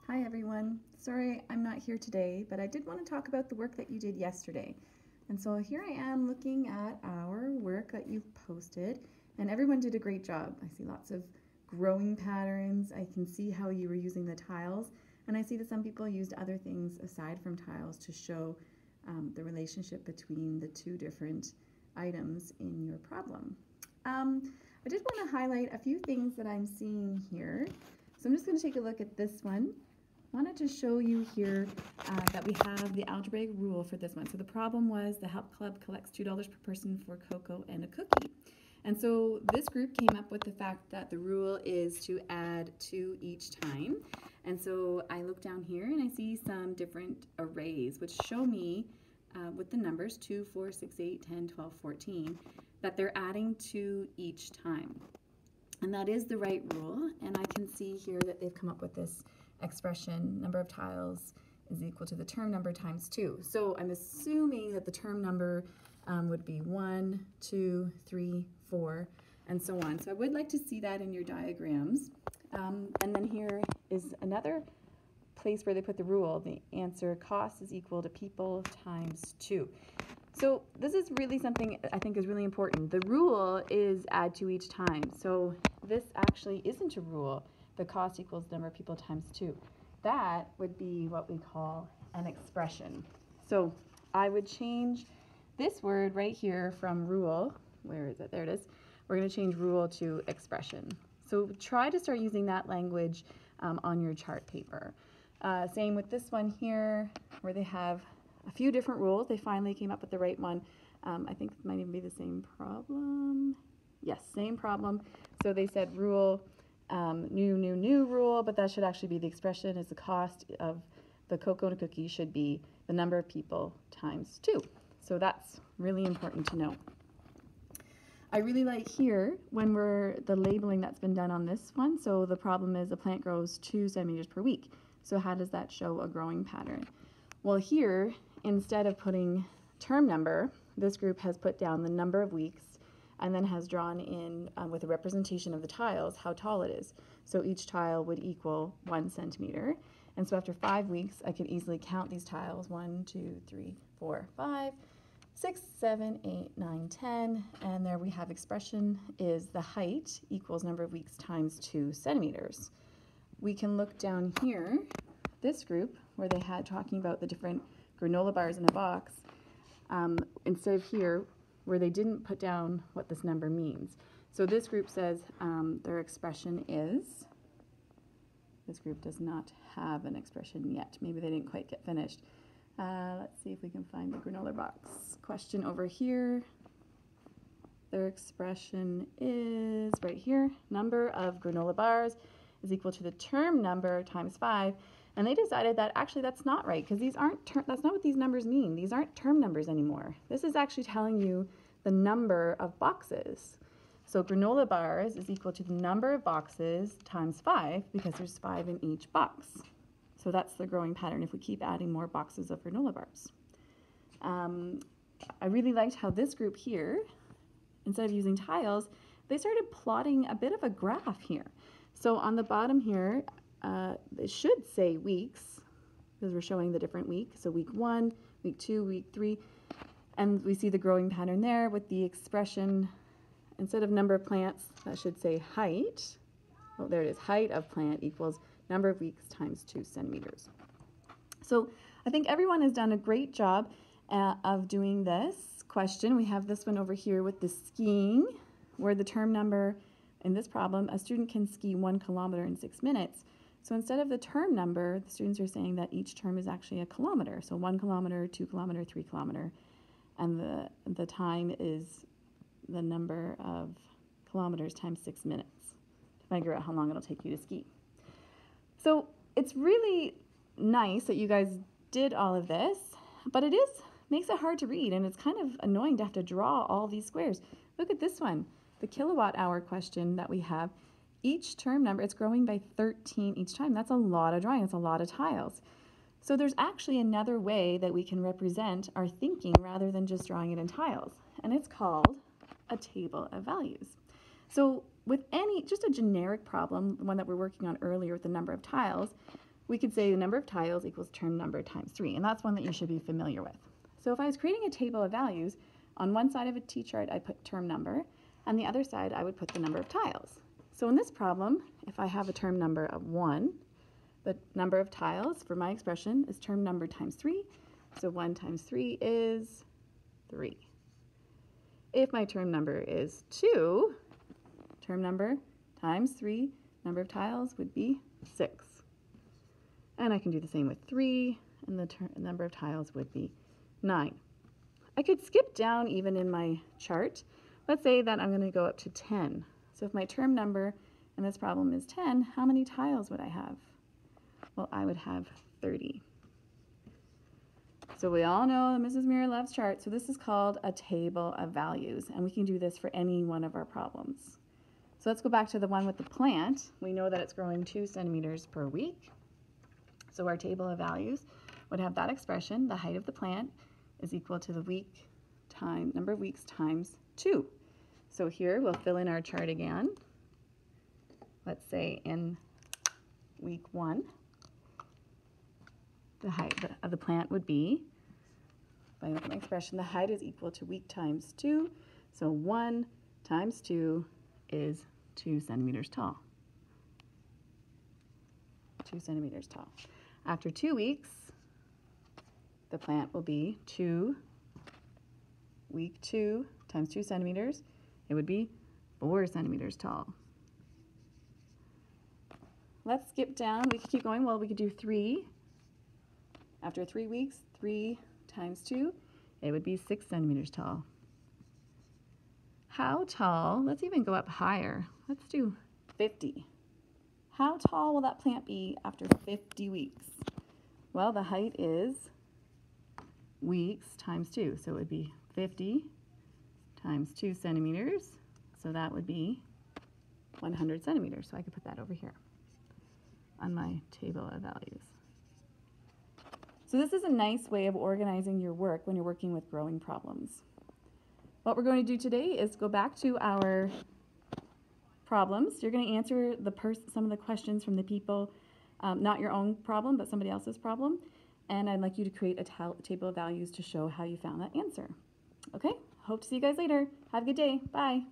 Hi everyone. Sorry I'm not here today, but I did want to talk about the work that you did yesterday. And so here I am looking at our work that you've posted, and everyone did a great job. I see lots of growing patterns. I can see how you were using the tiles, and I see that some people used other things aside from tiles to show the relationship between the two different items in your problem. I did want to highlight a few things that I'm seeing here. So I'm just going to take a look at this one. Wanted to show you here that we have the algebraic rule for this one. So the problem was the Help Club collects $2 per person for cocoa and a cookie. And so this group came up with the fact that the rule is to add 2 each time. And so I look down here and I see some different arrays which show me with the numbers 2, 4, 6, 8, 10, 12, 14 that they're adding 2 each time. And that is the right rule, and I can see here that they've come up with this expression, number of tiles is equal to the term number times 2. So I'm assuming that the term number would be 1, 2, 3, 4, and so on. So I would like to see that in your diagrams. And then here is another place where they put the rule. The answer cost is equal to people times 2. So this is really something I think is really important. The rule is add 2 each time. So this actually isn't a rule. The cost equals the number of people times 2. That would be what we call an expression. So I would change this word right here from rule. Where is it? There it is. We're going to change rule to expression. So try to start using that language on your chart paper. Same with this one here where they have a few different rules. They finally came up with the right one. I think it might even be the same problem. Yes, same problem. So they said rule, new rule, but that should actually be the expression is the cost of the cocoa and a cookie should be the number of people times 2. So that's really important to know. I really like here when the labeling that's been done on this one. So the problem is a plant grows 2 centimeters per week. So how does that show a growing pattern? Well, here, instead of putting term number, this group has put down the number of weeks and then has drawn in with a representation of the tiles how tall it is. So each tile would equal 1 centimeter. And so after 5 weeks, I could easily count these tiles. 1, 2, 3, 4, 5, 6, 7, 8, 9, 10. And there we have expression is the height equals number of weeks times 2 centimeters. We can look down here, this group, where they had talking about the different granola bars in a box, instead of here, where they didn't put down what this number means. So this group says their expression is, this group does not have an expression yet. Maybe they didn't quite get finished. Let's see if we can find the granola box question over here. Their expression is right here, number of granola bars is equal to the term number times 5. And they decided that actually that's not right because these aren't that's not what these numbers mean. These aren't term numbers anymore. This is actually telling you the number of boxes. So granola bars is equal to the number of boxes times 5 because there's 5 in each box. So that's the growing pattern if we keep adding more boxes of granola bars. I really liked how this group here, instead of using tiles, they started plotting a bit of a graph here. So on the bottom here, it should say weeks because we're showing the different weeks. So week 1, week 2, week 3, and we see the growing pattern there with the expression, instead of number of plants, that should say height. Oh, there it is, height of plant equals number of weeks times 2 centimeters. So I think everyone has done a great job of doing this question. We have this one over here with the skiing, where the term number in this problem, a student can ski 1 kilometer in 6 minutes. So instead of the term number, the students are saying that each term is actually a kilometer. So 1 kilometer, 2 kilometer, 3 kilometer. And the time is the number of kilometers times 6 minutes to figure out how long it'll take you to ski. So it's really nice that you guys did all of this, but it makes it hard to read, and it's kind of annoying to have to draw all these squares. Look at this one. The kilowatt hour question that we have, each term number, it's growing by 13 each time. That's a lot of drawing, that's a lot of tiles. So there's actually another way that we can represent our thinking rather than just drawing it in tiles, and it's called a table of values. So with just a generic problem, the one that we're working on earlier with the number of tiles, we could say the number of tiles equals term number times 3, and that's one that you should be familiar with. So if I was creating a table of values, on one side of a t-chart I'd put term number, and the other side I would put the number of tiles. So in this problem, if I have a term number of 1, the number of tiles for my expression is term number times 3, so 1 times 3 is 3. If my term number is 2, term number times 3, number of tiles would be 6. And I can do the same with 3, and the number of tiles would be 9. I could skip down even in my chart. Let's say that I'm going to go up to 10. So if my term number in this problem is 10, how many tiles would I have? Well, I would have 30. So we all know that Mrs. Muir loves charts, so this is called a table of values, and we can do this for any one of our problems. So let's go back to the one with the plant. We know that it's growing 2 centimeters per week. So our table of values would have that expression, the height of the plant is equal to the number of weeks times 2. So here we'll fill in our chart again. Let's say in week 1, the height of the plant would be, if I look at my expression, the height is equal to week times 2. So 1 times 2 is 2 centimeters tall. 2 centimeters tall. After 2 weeks, the plant will be week 2 times 2 centimeters. It would be 4 centimeters tall. Let's skip down. We could keep going. Well, we could do 3. After 3 weeks, 3 times 2, it would be 6 centimeters tall. How tall? Let's even go up higher. Let's do 50. How tall will that plant be after 50 weeks? Well, the height is weeks times 2. So it would be 50 times 2 centimeters. So that would be 100 centimeters. So I could put that over here on my table of values. So this is a nice way of organizing your work when you're working with growing problems. What we're going to do today is go back to our problems. You're going to answer some of the questions from the people, not your own problem, but somebody else's problem. And I'd like you to create a table of values to show how you found that answer. Okay? Hope to see you guys later. Have a good day. Bye.